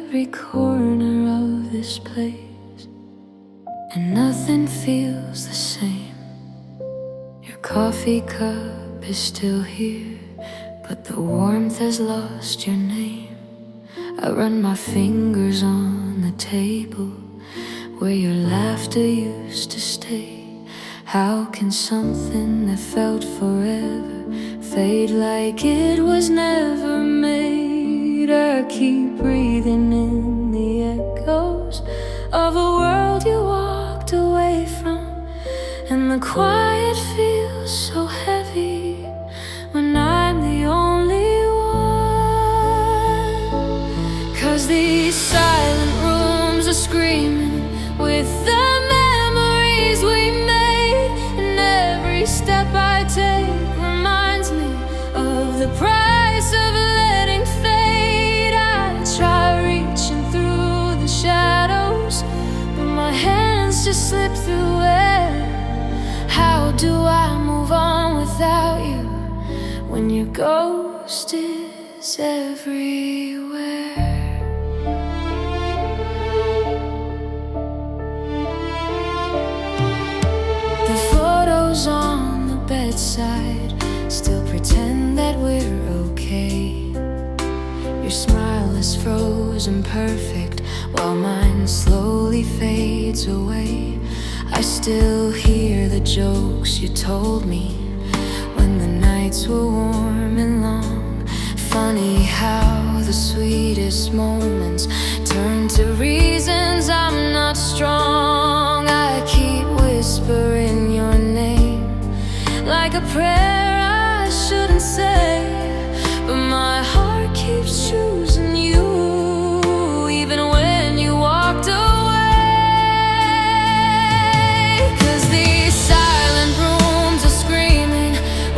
every corner of this place, and nothing feels the same. Your coffee cup is still here, but the warmth has lost your name. I run my fingers on the table where your laughter used to stay. How can something that felt forever fade like it was never made? I keep breathing in the echoes of a world you walked away from, and the quiet feels so heavy when I'm the only one. 'Cause these silent rooms are screaming with the memories we made, and every step I take reminds me of the price of letting fade. I try reaching through the shadows, but my hands just slip through air. How do I move on without you when your ghost is everywhere? The photos on the bedside still pretend that we're okay. Your smile is frozen perfect while mine slowly fades away. I still hear the jokes you told me when the nights were warm and long. Funny how the sweetest moments turn to reasons I'm not strong. I keep whispering your name like a prayer I shouldn't say, but my heart keeps choosing you even when you walked away. 'Cause these silent rooms are screaming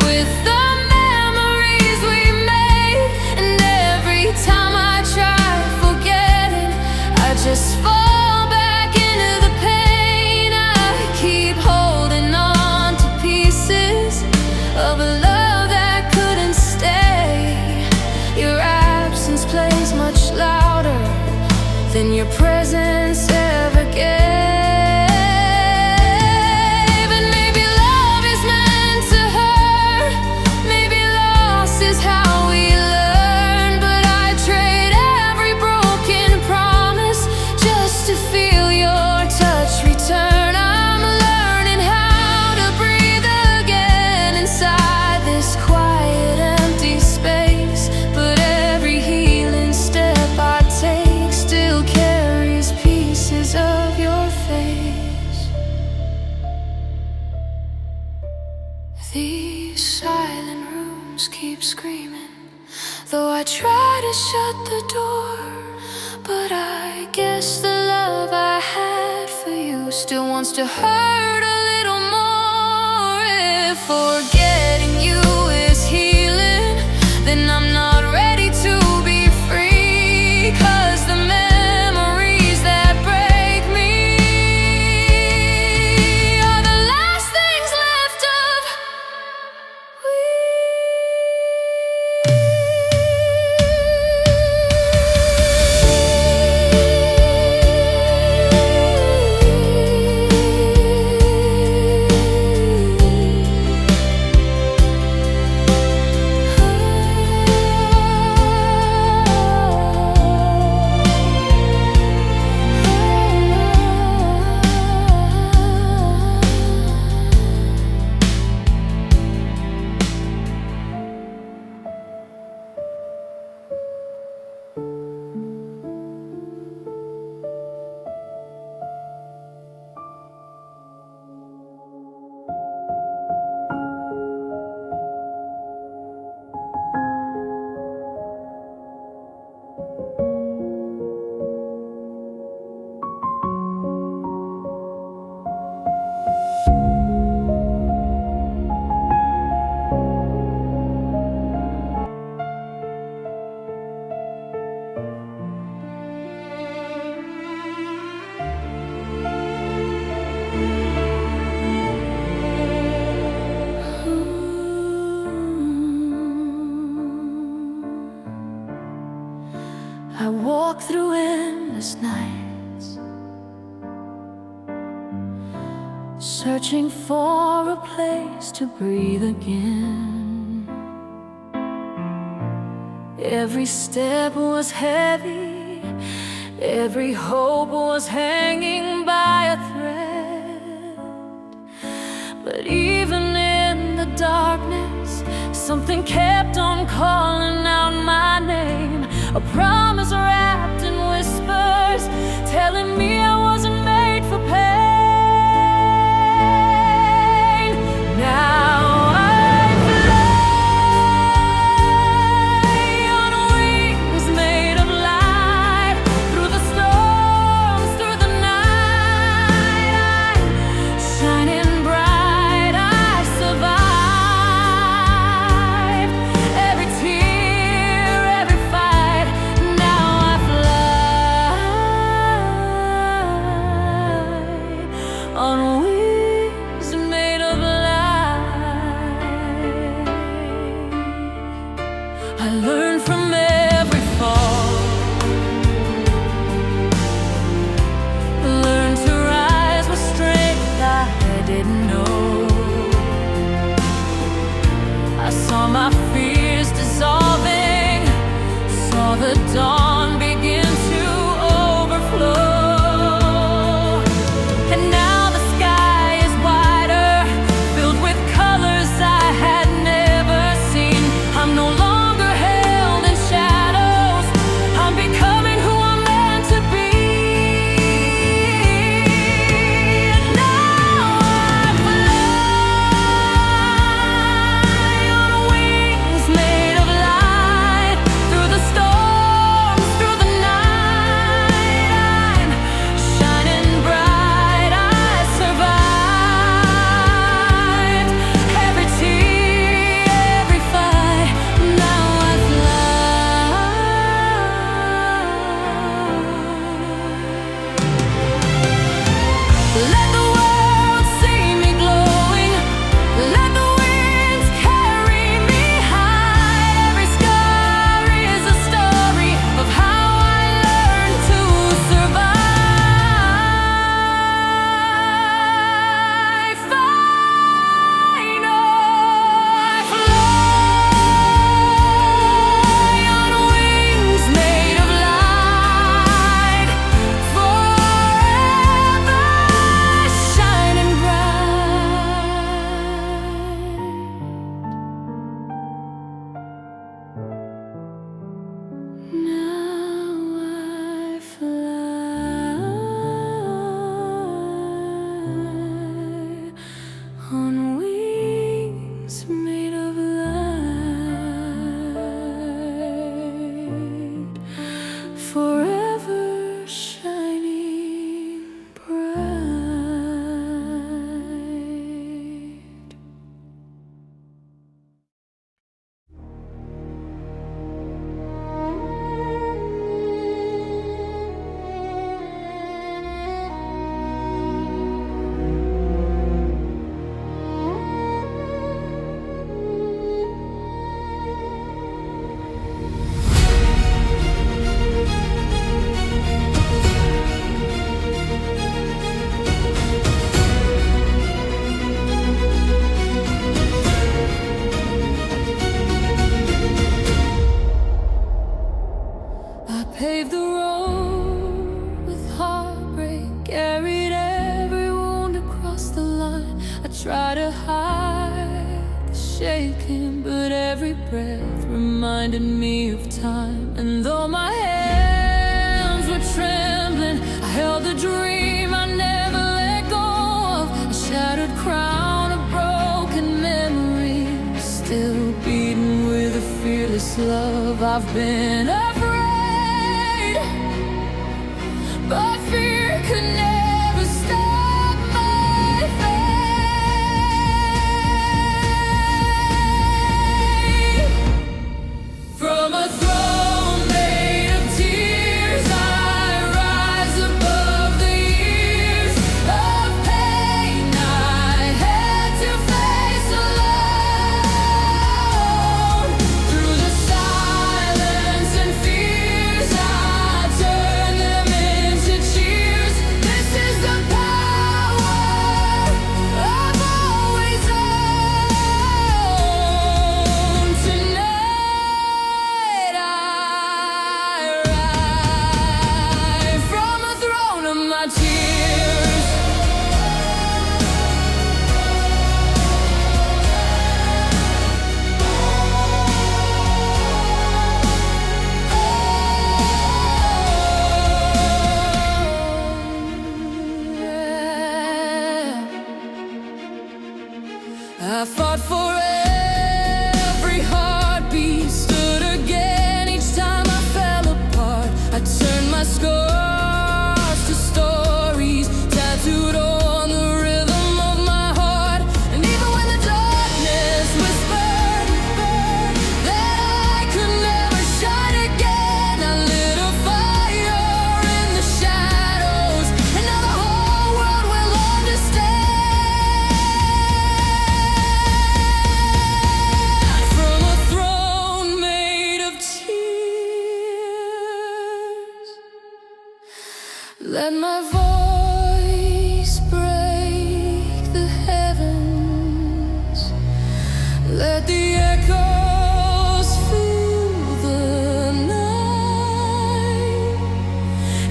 with the memories we made, and every time I try forgetting, I just fall back into the pain. I keep holding on to pieces of a love that couldn't stay. Your absence plays much louder than your presence ever gave. And maybe love is meant to hurt, maybe loss is how we learn, but I trade every broken promise just to feel your touch return. I'm learning how to breathe again inside this quiet empty space, but every healing step I take still carries pieces of your face. These silent rooms keep screaming, though I try to shut the door, but I guess the love I had for you still wants to hurt a little more. If forgetting you is healing, then I'm not ready to be free. 'Cause the memories that break me are the last things left of we. walk through endless nights, searching for a place to breathe again. Every step was heavy, every hope was hanging by a thread. But even in the darkness, something kept on calling out my name. A promise wrapped in whispers, telling me I wasn't made for pain. Now I fly on wings made of light, through the storms, through the night. I'm shining bright, I survived every tear, every fight. Now I fly on wings made of light. I learned from every fall, learned to rise with strength I didn't know. I saw my fears dissolving, saw the dawn begin to overflow. And now the sky is wider, filled with colors I had never seen. I'm no longer held in shadows, I'm becoming who I'm meant to be. And now I fly on wings made of light, through the storms, through the night. I'm shining bright, I survived every tear, every fight. Now I fly. Let the world see me glowing, let the winds carry me high. Every scar is a story of how I learned to survive. Final, I fly on wings made of light, forever shining bright. Now I fly on wings made of light, forever shining bright. I paved the road with heartbreak, carried every wound across the line. I tried to hide the shaking, but every breath reminded me of time. And though my hands were trembling, I held the dream I never let go of. A shattered crown of broken memories, still beating with a fearless love. I've been afraid, but fear could never stop my faith. From a throne made of tears, I rise above the years of pain I had to face alone. Through the silence and fears I Let my voice break the heavens. Let the echoes fill the night.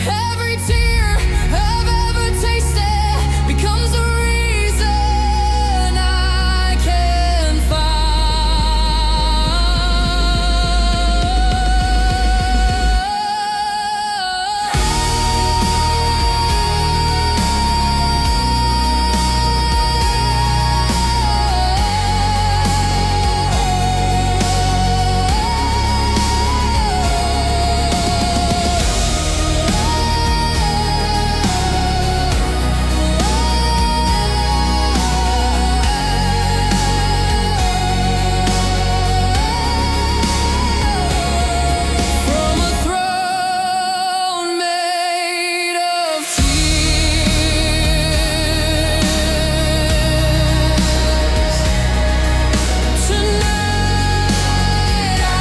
Every tear I've ever tasted becomes a reason I can From a throne made of tears. Tonight I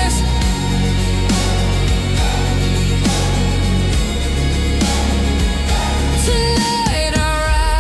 rise. Tonight I rise.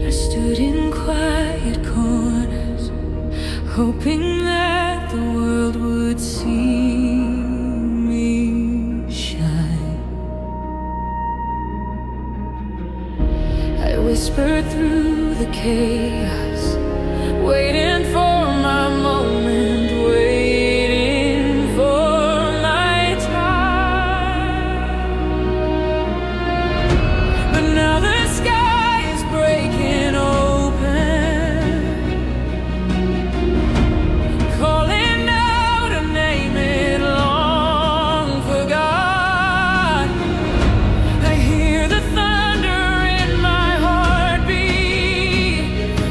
I stood in quiet corners, hoping that the world would see me shine. I whispered through the chaos, waiting for my moment, waiting for my time. But now the sky is breaking open, calling out a name it long forgot. I hear the thunder in my heartbeat,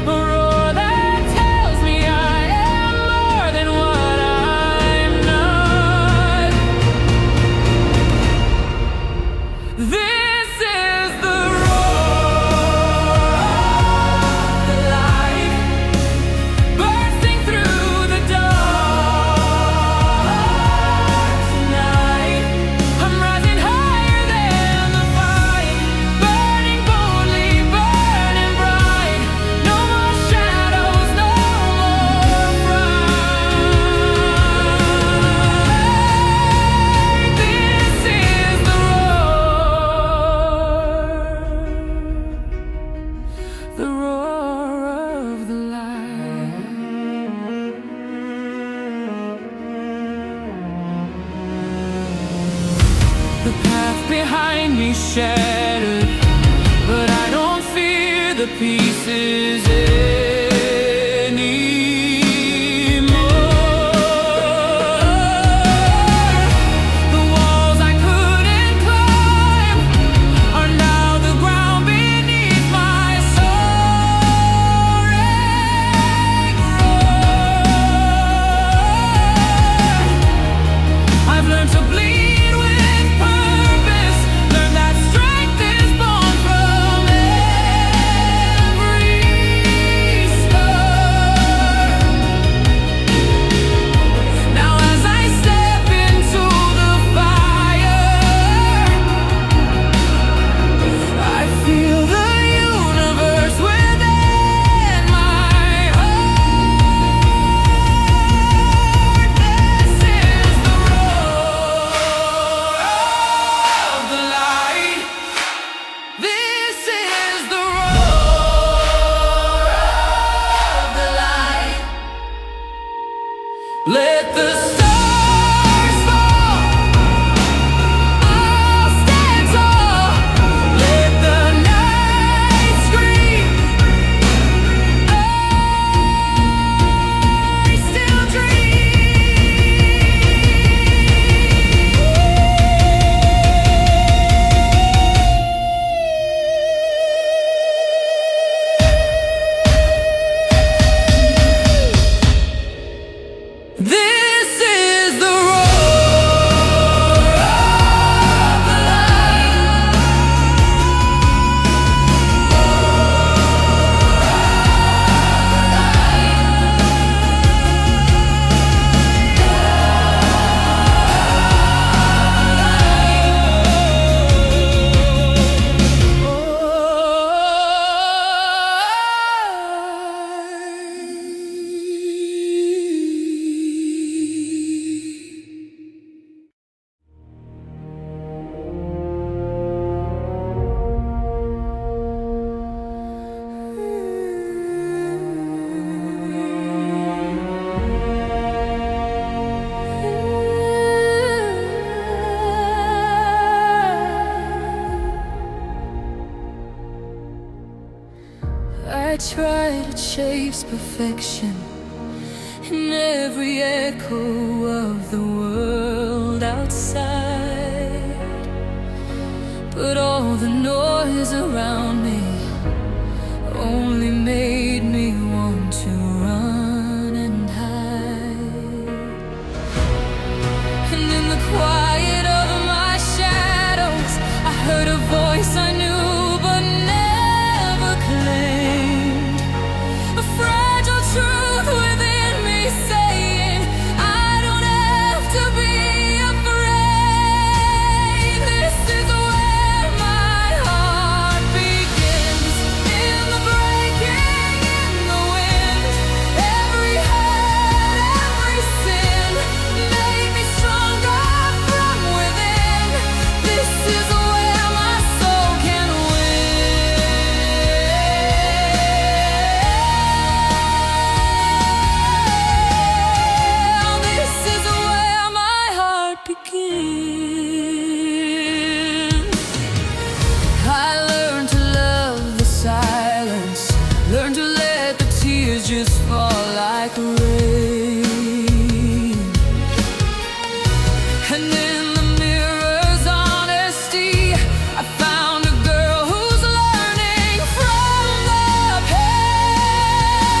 a roar that tells me I am more than what I'm not. This is the roar of the light, bursting through the dark tonight. I'm rising higher than the fight, burning boldly, burning bright. No more shadows, no more fright. This is the roar of the light. The path behind me shattered, but I don't fear the pieces anymore. The walls I couldn't climb are now the ground beneath my soaring roar. I've learned to bleed with purpose, learned that strength is born from every I try to chase perfection in every echo of the world outside, but all the noise around me only made me want to run and hide. And in the quiet of my shadows, I heard a voice I knew but never claimed, a fragile truth within me saying I don't have to be afraid. This is where my heart begins, in the breaking, in the wind. Every hurt, every sin made me stronger from within. This is where my soul can win. This is where my heart begins. I learned to love the silence, learned to let the tears just fall like rain. And in the mirror's honesty, I found a girl who's learning from the pain.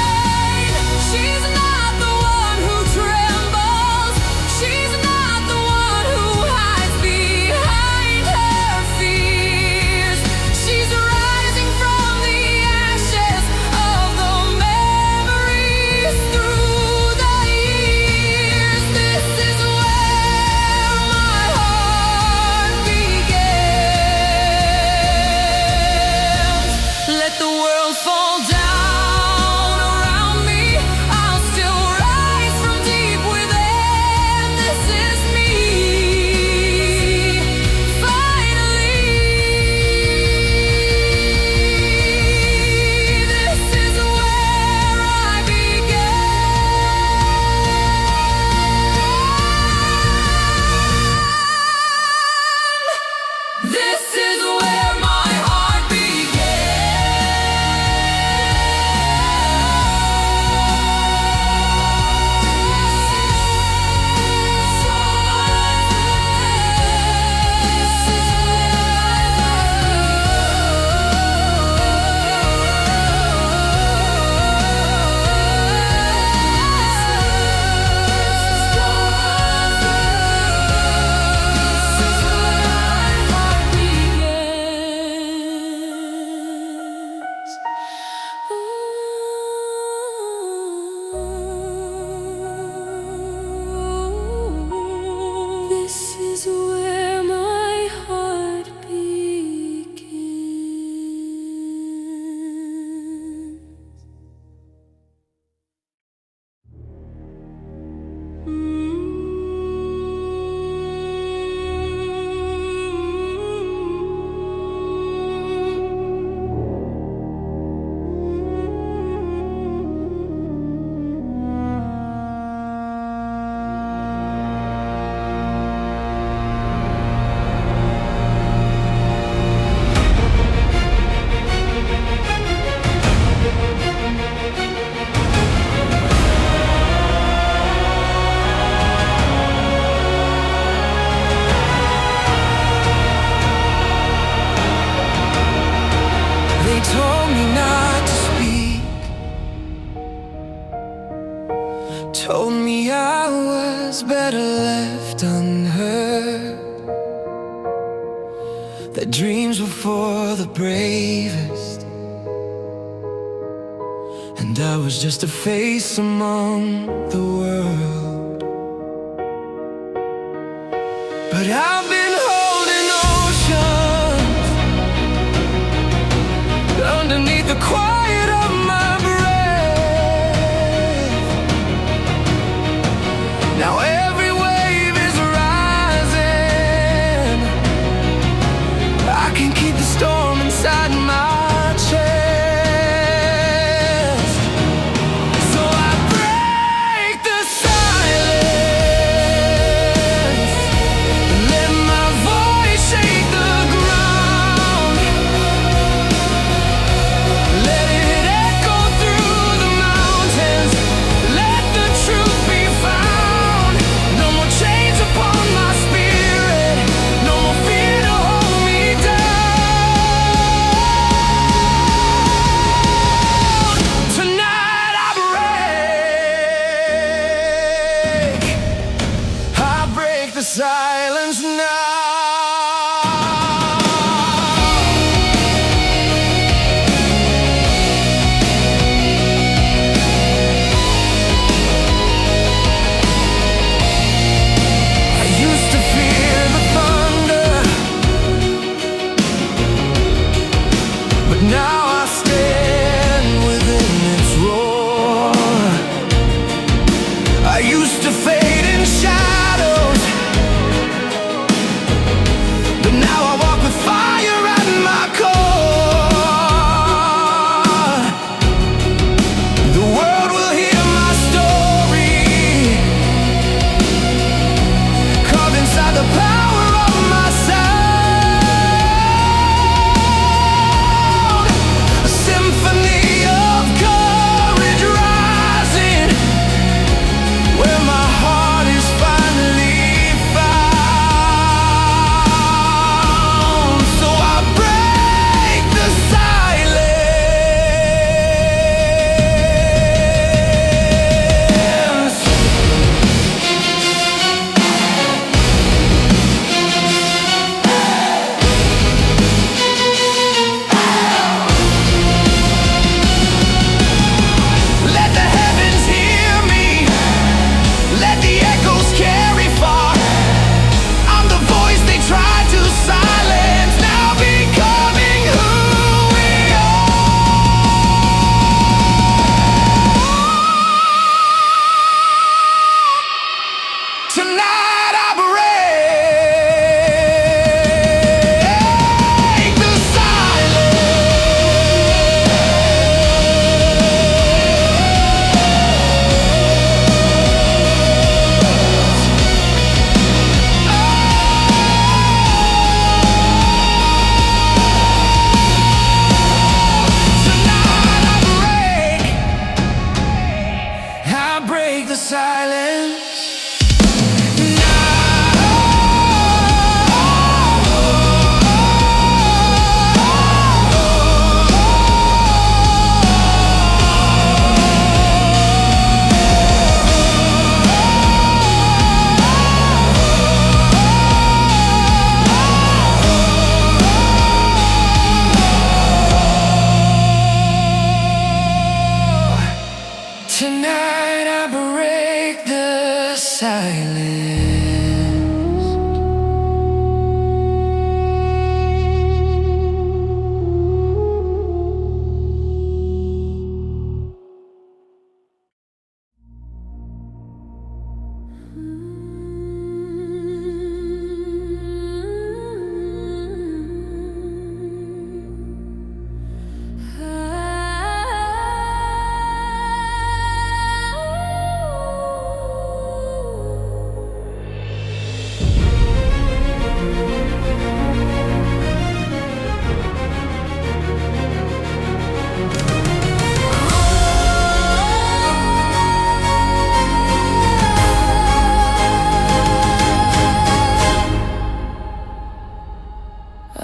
She's not the one who trembles, she's not the one who hides behind her fears. She's rising from the ashes of the memories through the years. This is where my heart begins. Let the world fall down around me, I'll still rise from deep within. This is me, finally. This is where I begin. This is where my heart begins. This is where my heart begins. They told me not to speak, told me I was better left unheard, that dreams were for the bravest, and I was just a face among the world. But I've been holding oceans underneath the quiet of my breath. Now every wave is rising, I can keep the storm inside my chest. So I break the silence, let my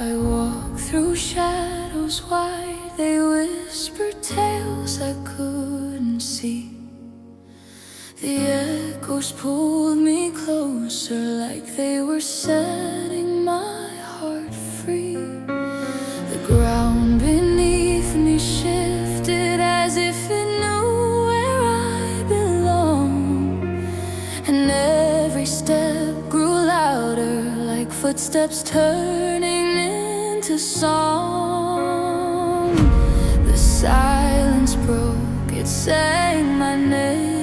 I walk through shadows wide, they whispered tales I couldn't see. The echoes pulled me closer like they were setting my heart free. The ground beneath me shifted as if it knew where I belonged, and every step grew louder like footsteps turning into song. The silence broke, it sang my name.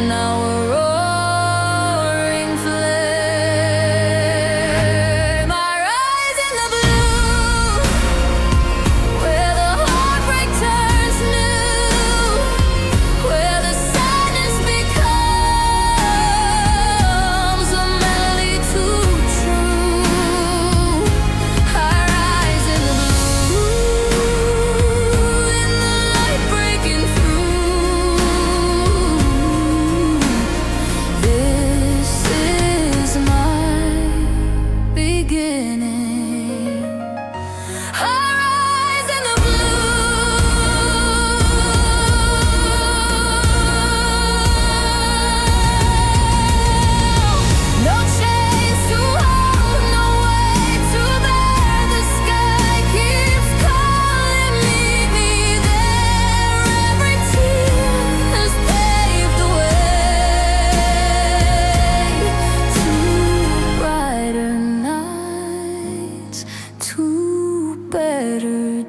Now a roaring flame. I rise in the blue, where the heartbreak turns new, where the sadness becomes a melody too true. I rise in the blue, in the light breaking through.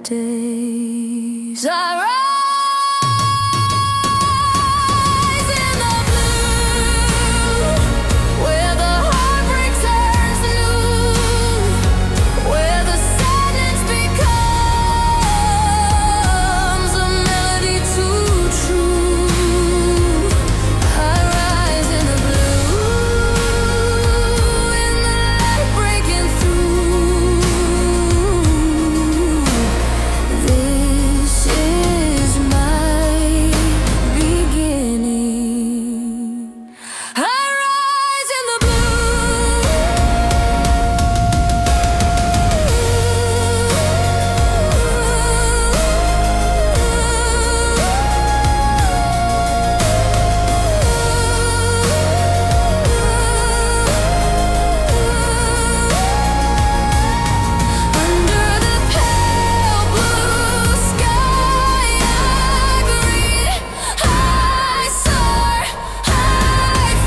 Days I rise in the blue, where the heartbreak turns new, where the sadness becomes a melody too true. I rise in the blue, in the light breaking through. This is my beginning. I rise in the under the pale blue sky. I soar, I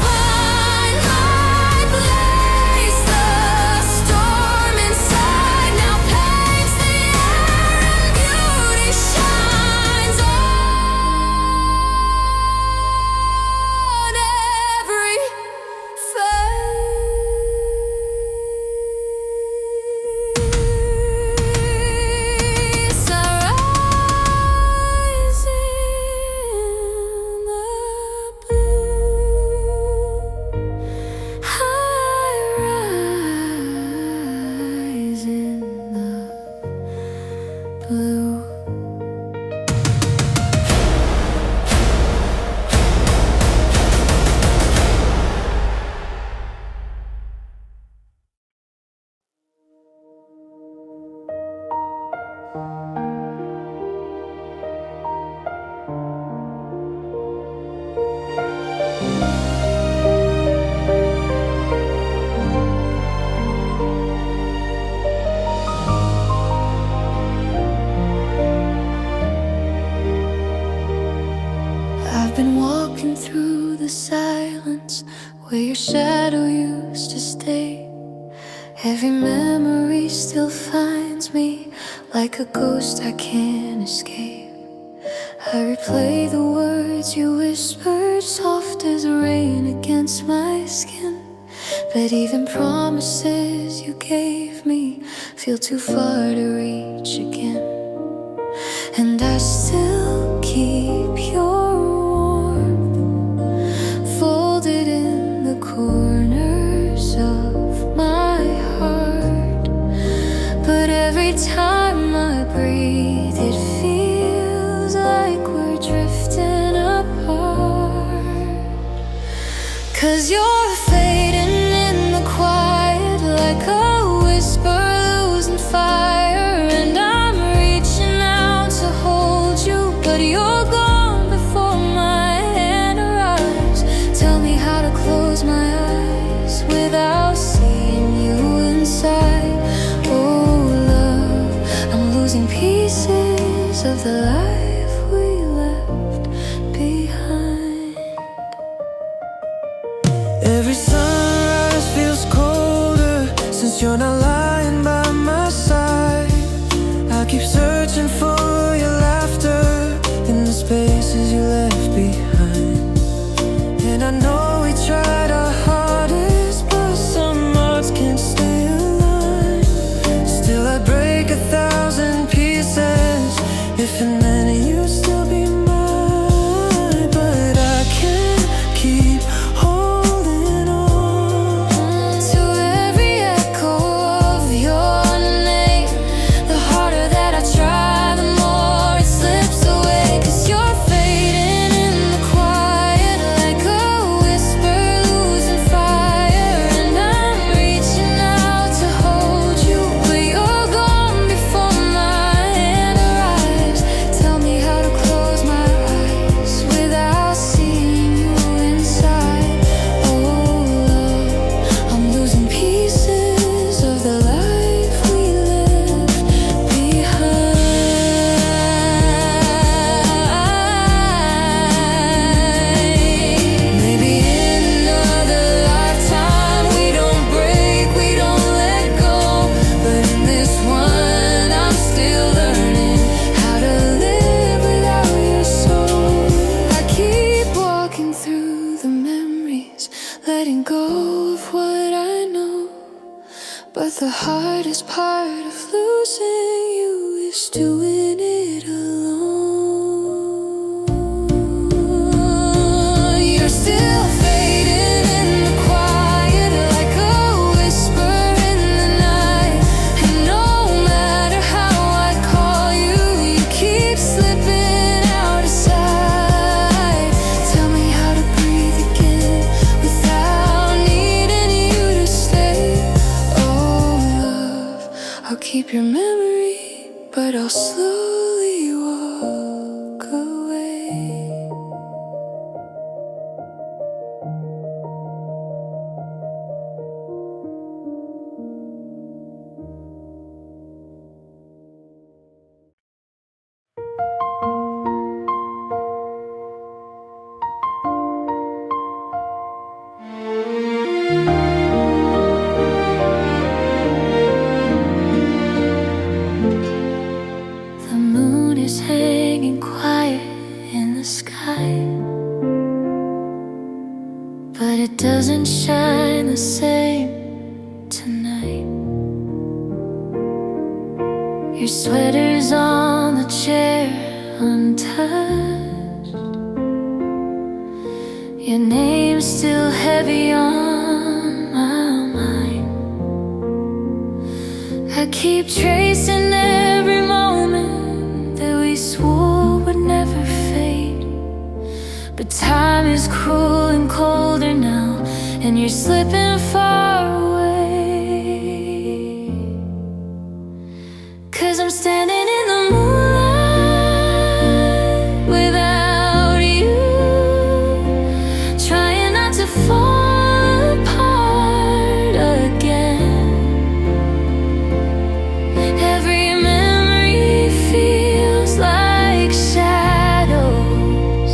find my place. The storm inside now paints the air, and beauty shines on every face. I rise in the blue. I rise in the blue. I've been walking through the silence where your shadow used to stay. Every memory still finds me like a ghost I can't escape. I replay the words you whispered, soft as rain against my skin. But even promises you gave me feel too far to reach again. And I still keep your warmth folded in the corners of my heart. But every time I breathe, it feels like we're drifting apart. 'Cause you're fading in the quiet like a whisper losing fire. And I'm reaching out to hold you, but you're gone before my hand arrives. Tell me how to close my eyes without seeing you inside. Oh love, I'm losing pieces of the life we left behind. Every sunrise feels colder since you're not lying by my side. I keep searching for your laughter in the spaces you left behind. And I know we tried our hardest, but some hearts can't stay aligned. Still I'd break 1,000 pieces if and then you'd still be mine. But I can't keep holding on to every echo of your name. The harder that I try, the more it slips away. 'Cause you're fading in the quiet like a whisper losing fire. And I'm reaching out to hold you, but you're gone before my hand arrives. Tell me how to close my eyes without seeing you inside. Oh love, I'm losing pieces of the life we left behind. Maybe in another lifetime we don't break, we don't let go. But in this one I'm still learning how to live without your soul. I keep walking through the memories, letting go of what I know. But the hardest part of losing you is doing it alone. You're still fading in the quiet like a whisper in the night. And no matter how I call you, you keep slipping out of sight. Tell me how to breathe again without needing you to stay. Oh love, I'll keep your memory, but I'll slowly walk away. The moon is hanging quiet in the sky, but it doesn't shine the same tonight. Your sweater's on the chair untouched. Your name's still heavy on my mind. I keep tracing every moment that we swore would never fade. But time is cruel and colder now, and you're slipping far away. 'Cause I'm standing in the moonlight without you, trying not to fall apart again. Every memory feels like shadows,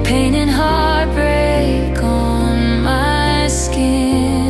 pain and heartbreak on my skin.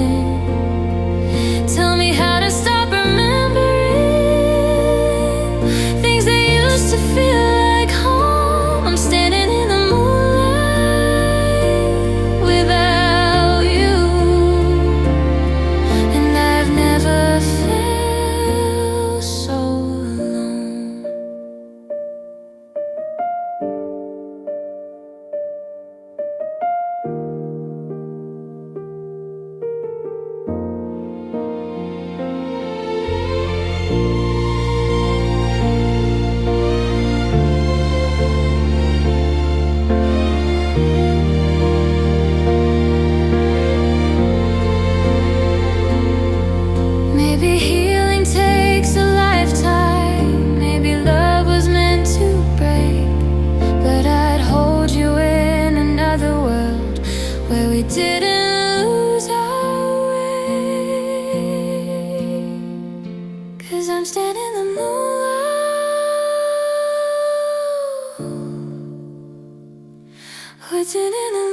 in a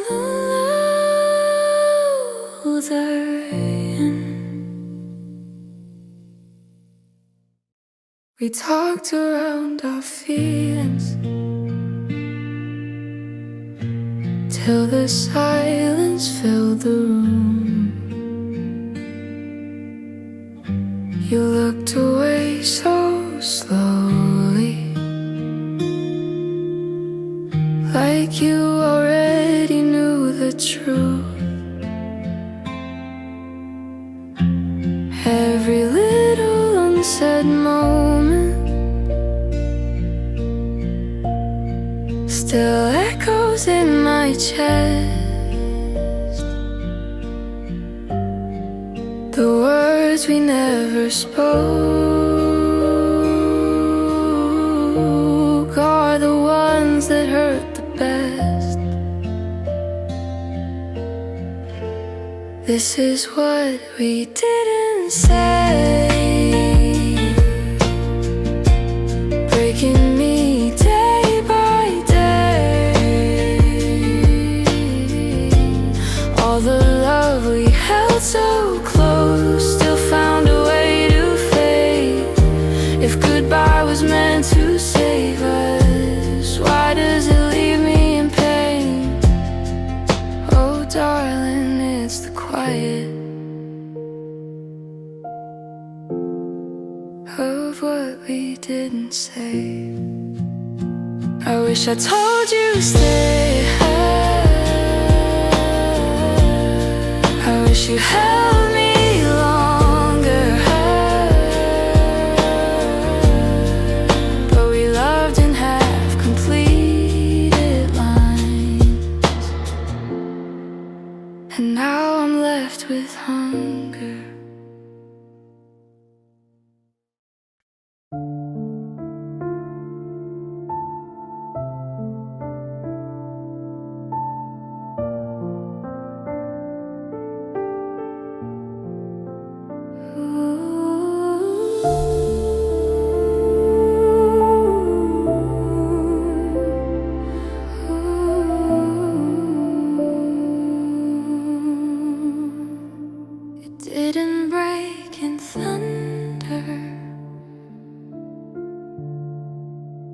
loser. We talked around our feelings till the silence filled the room. You looked away so slowly, like you already knew the truth. Every little unsaid moment still echoes in my chest. The words we never spoke are the ones that hurt the best. This is what we didn't say, breaking me day by day. All the love we held so close still found a way to fade. If goodbye was meant to save us, why does it leave me in pain? Oh darling, it's the quiet of what we didn't say. I wish I told you to stay. I wish you held me longer, but we loved in half completed lines, and now I'm left with hunger. It didn't break in thunder,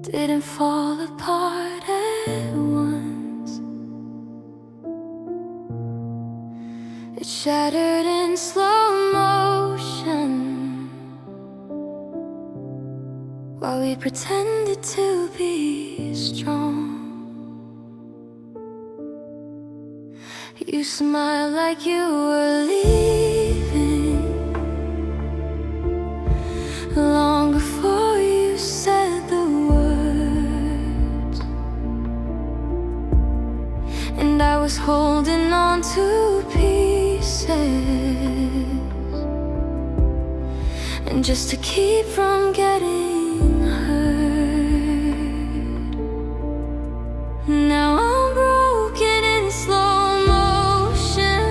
didn't fall apart at once. It shattered in slow motion while we pretended to be strong. You smiled like you were leaving long before you said the words, and I was holding on to pieces, and just to keep from getting hurt. Now I'm broken in slow motion,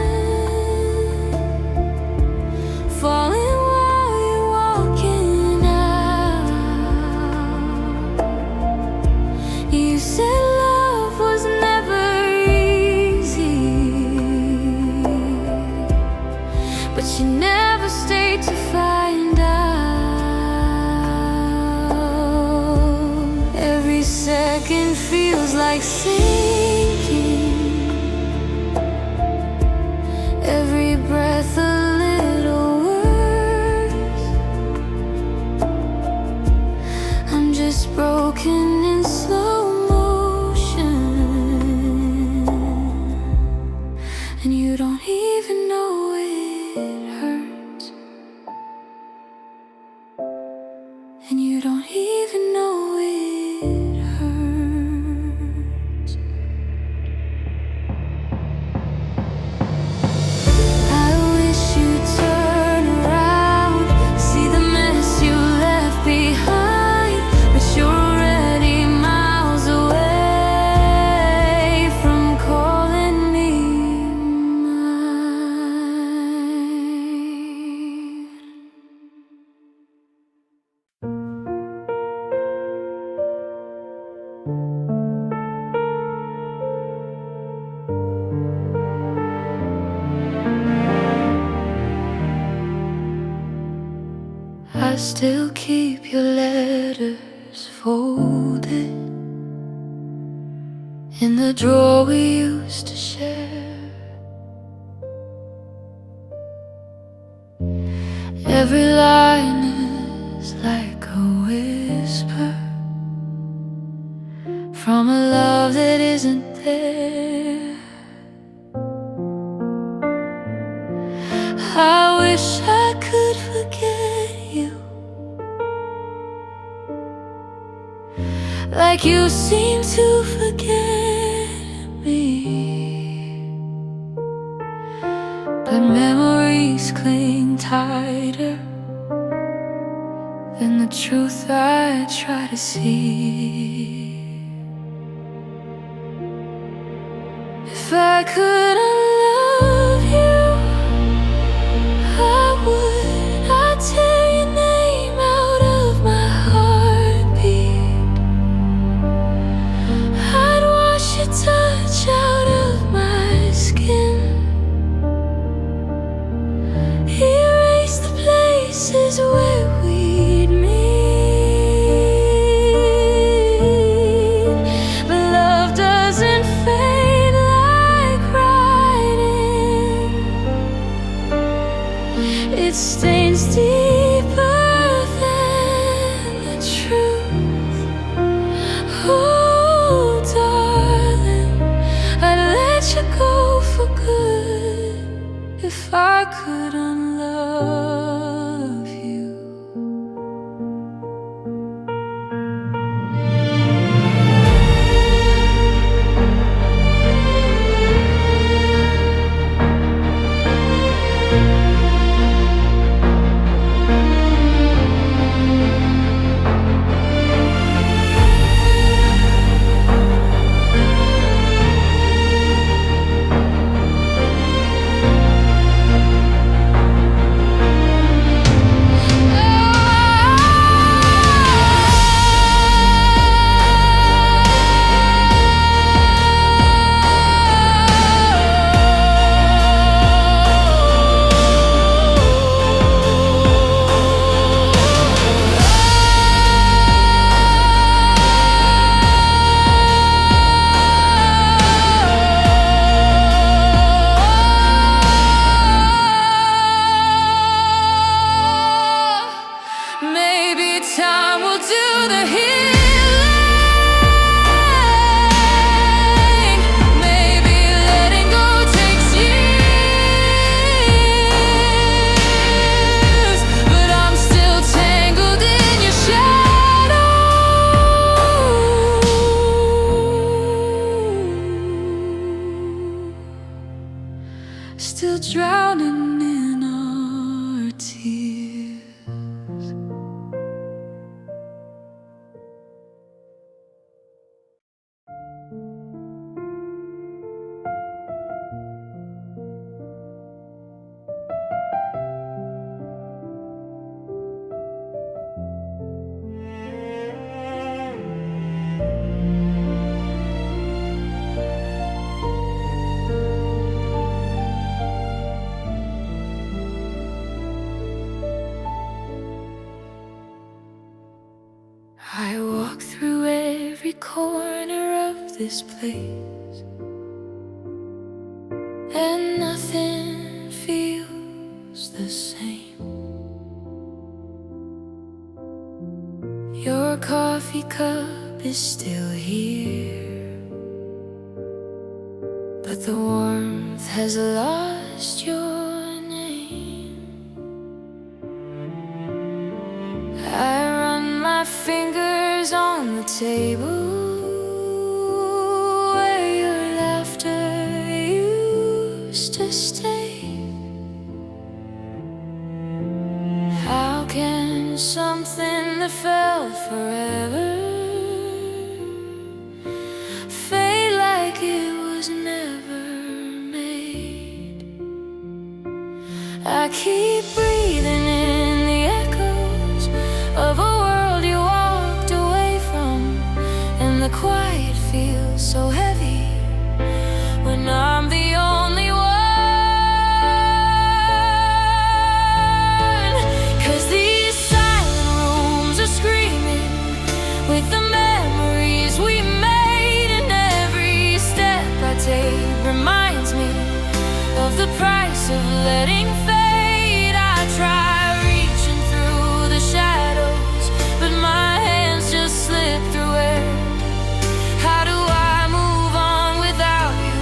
falling while you're walking out. You said love was never easy, but you never stayed to find out. I still keep your letters folded in the drawer we used to share. Every line is like a whisper from a love that isn't there. I wish I could forget you like you seem to forget me, but memories cling tighter than the truth I try to see. If I could unlove you, I would. I'd tear your name out of my heartbeat. I'd wash your touch out of my skin, erase the places where we'd meet. But love doesn't fade like writing. It stains deeper than the truth. Oh, darling, I'd let you go for good if I could unlove you. Maybe time will do the healing. Maybe letting go takes years, but I'm still tangled in your shadow. Still drowning in our tears. I walk through every corner of this place, and nothing feels the same. Your coffee cup is still here, but the warmth has lost your name. I run my fingers on the table where your laughter used to stay. How can something that felt forever fade like it was never made? I keep breathing in the echoes of a world you walked away from, and the quiet feels so heavy when I'm the only one. 'Cause these silent the price of letting fade. I try reaching through the shadows, but my hands just slip through air. How do I move on without you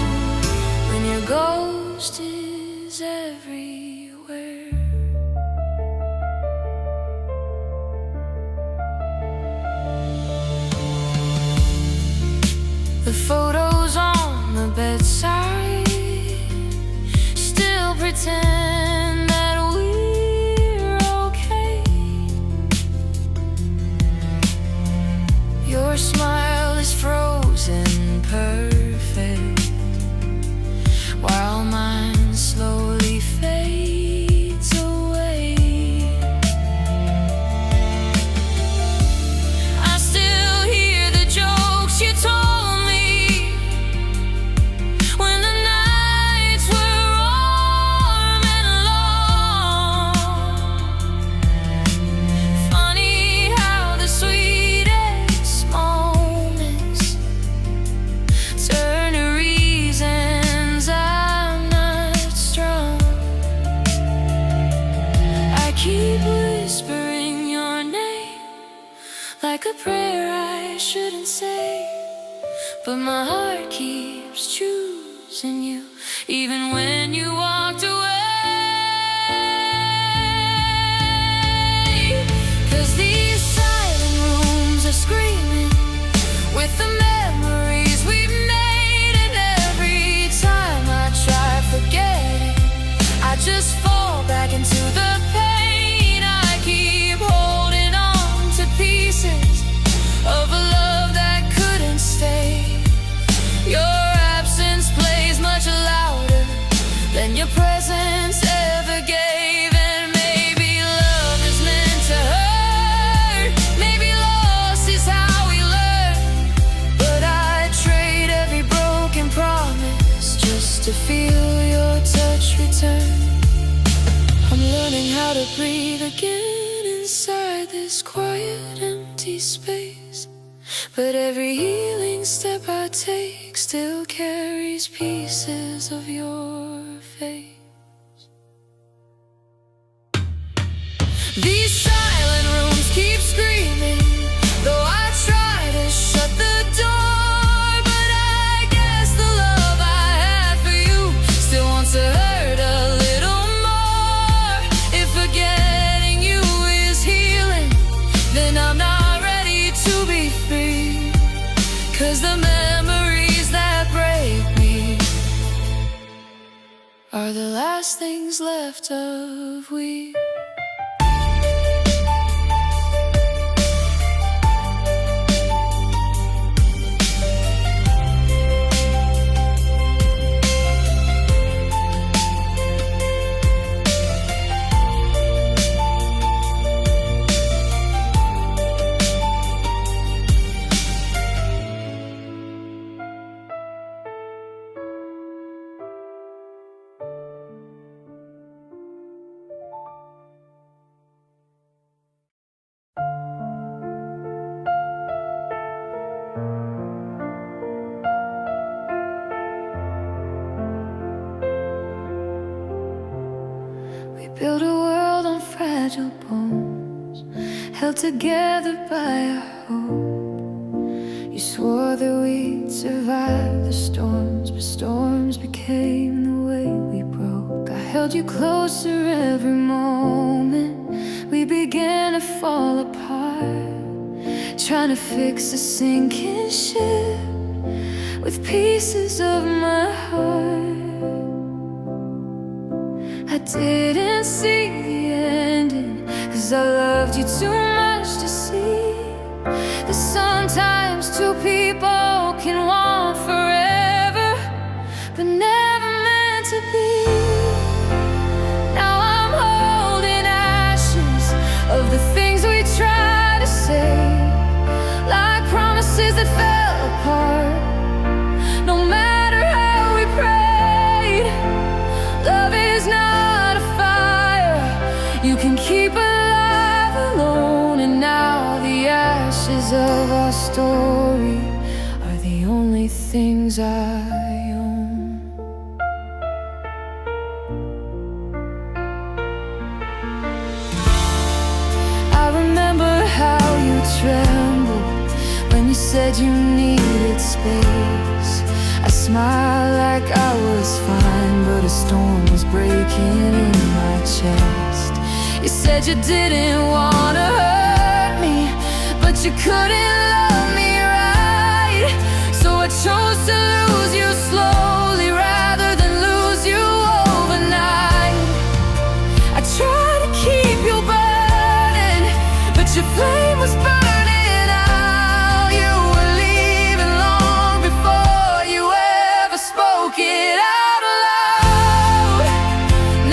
when your ghost is everywhere? The photos on the bedside still pretend that we're okay. Your smile is frozen perfect, while mine slowly fades away. I still hear the jokes you told me when the nights were warm and long. Funny how the sweetest moments turn to reasons I'm not strong. I keep whispering your name like a prayer I shouldn't say, but my heart keeps choosing you even when you walked away. 'Cause these silent rooms are screaming with the memories we've made, and every time I try forgetting, I just fall back into the pain. I keep holding on to pieces of a love that couldn't stay. Your absence plays much louder than your presence ever gave. And maybe love is meant to hurt, maybe loss is how we learn, but I'd trade every broken promise just to feel your touch return. I'm learning how to breathe again inside this quiet empty space, but every healing step I take still carries pieces of your face. These silent rooms keep screaming, though I try to shut the door, but I guess the love I had for you still wants to hurt a little more. If forgetting you is healing, then I'm not ready to be free. 'Cause the memories that break me are the last things left of we. Build a world on fragile bones, held together by our hope. You swore that we'd survive the storms, but storms became the way we broke. I held you closer every moment. We began to fall apart, trying to fix a sinking ship with pieces of my heart. I didn't see the ending, 'cause I loved you too much to see that sometimes two people can want forever, but never meant to be. Now I'm holding ashes of the things we tried to say, like promises that fell apart. No matter how we prayed, love is not a fire you can keep alive alone. And now the ashes of our story are the only things I own. said you needed space. I smiled like I was fine, but a storm was breaking in my chest. You said you didn't wanna hurt me, but you couldn't love me right. So I chose to lose you slowly rather than lose you overnight. I tried to keep you burning, but your flame was burning out. You were leaving long before you ever spoke it out loud.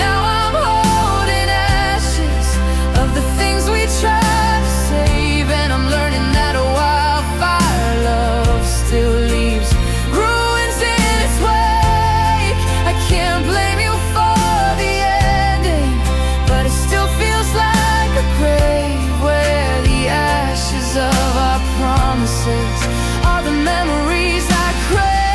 Now I'm holding ashes of the things we tried to save, and I'm learning that a wildfire love still leaves ruins in its wake. I can't blame you for the ending, but it still feels like a grave where the ashes of our promises are the memories I crave.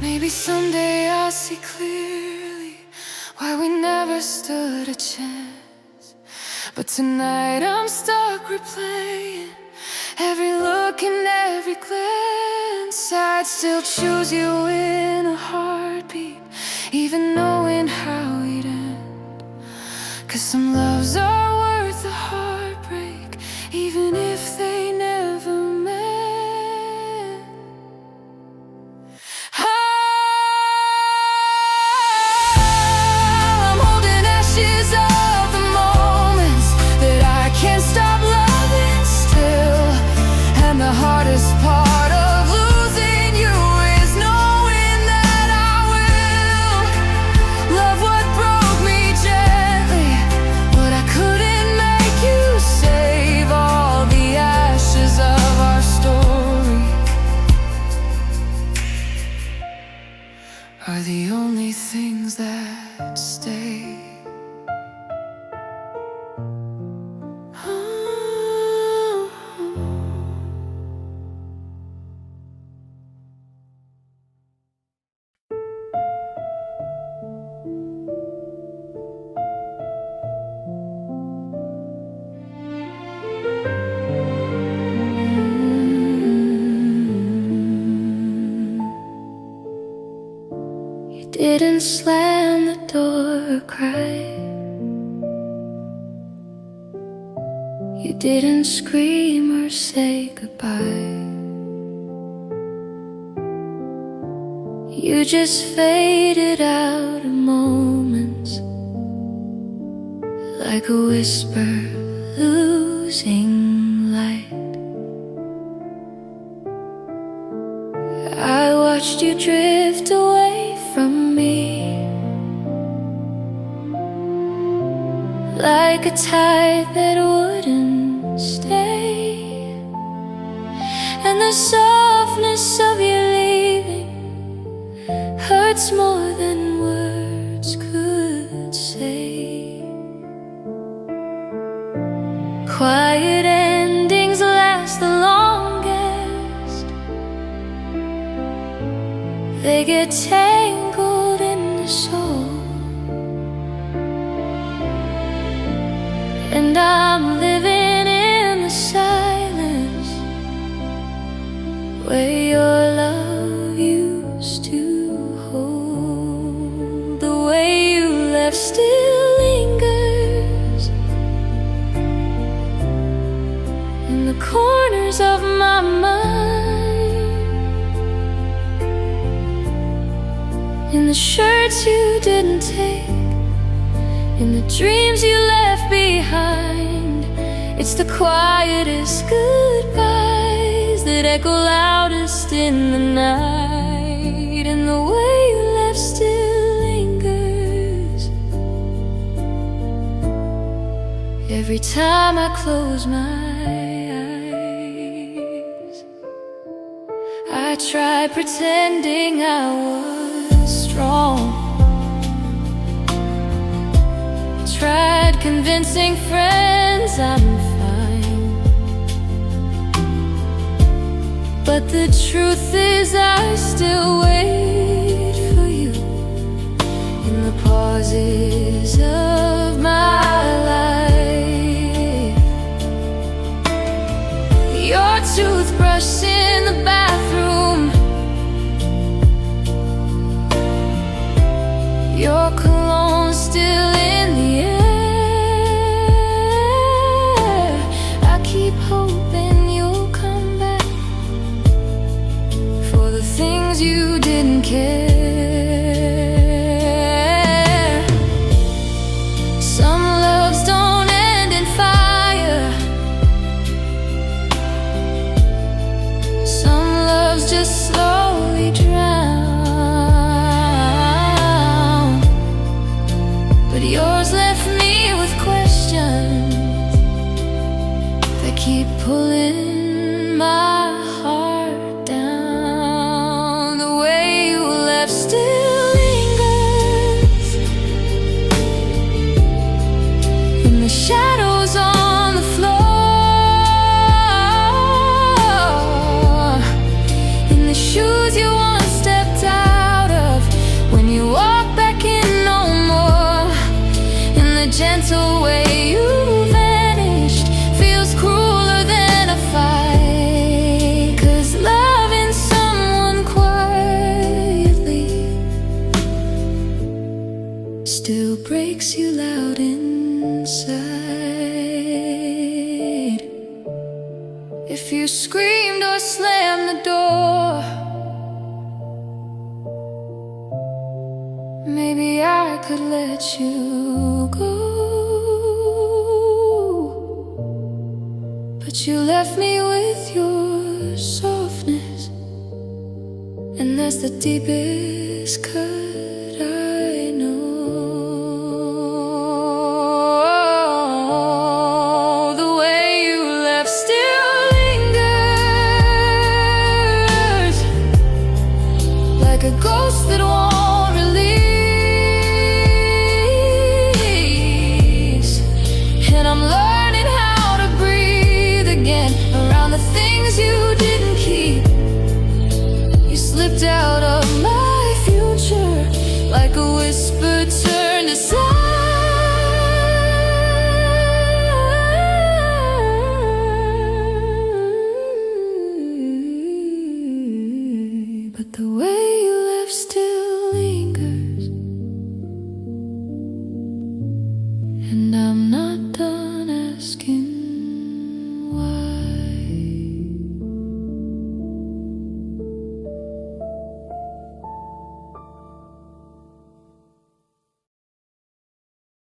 Maybe someday I'll see clearly why we never stood a chance. But tonight I'm stuck replaying every look and every glance. I'd still choose you in a heartbeat, even knowing how we'd end. 'Cause some loves are worth the heartbreak, even if they never meant. I'm holding ashes of the moments that I can't stop loving still. And the hardest part of losing you is knowing that I will love what broke me gently, but I couldn't make you save all the ashes of our story. Are the only things that stay. You didn't slam the door or cry. You didn't scream or say goodbye. You just faded out of moments like a whisper losing light. I watched you drift away from me like a tide that wouldn't stay. And the softness of you leaving hurts more than words could say. Quiet endings last the longest. They get tangled in the soul. And I'm living in the silence where your love used to hold. The way you left still lingers in the corners of my mind, in the shirts you didn't take, in the dreams you left behind. It's the quietest goodbyes that echo loudest in the night. And the way you left still lingers every time I close my eyes. I tried pretending I was strong, tried convincing friends I'm fine, But the truth is I still wait for you in the pauses of my life. Your toothbrush in the bathroom, your cologne still in the air. I keep hoping you'll come back for the things you didn't care. Some loves don't end in fire, some loves just slowly drown. But yours left me with questions that keep pulling my heart down. The way you left still lingers in the shadows on the floor, in the shoes you once stepped out of when you walk back in no more. In the gentle way you vanished feels crueler than a fight. 'Cause loving someone quietly still breaks you loud inside. If you screamed or slammed the door, maybe I could let you go. But you left me with your softness, and that's the deepest cut I know. The way you left still lingers like a ghost that won't release. And I'm learning how to breathe again around the things you didn't keep. You slipped out of my future like a whisper turned aside. But the way you left still lingers, and I'm not done.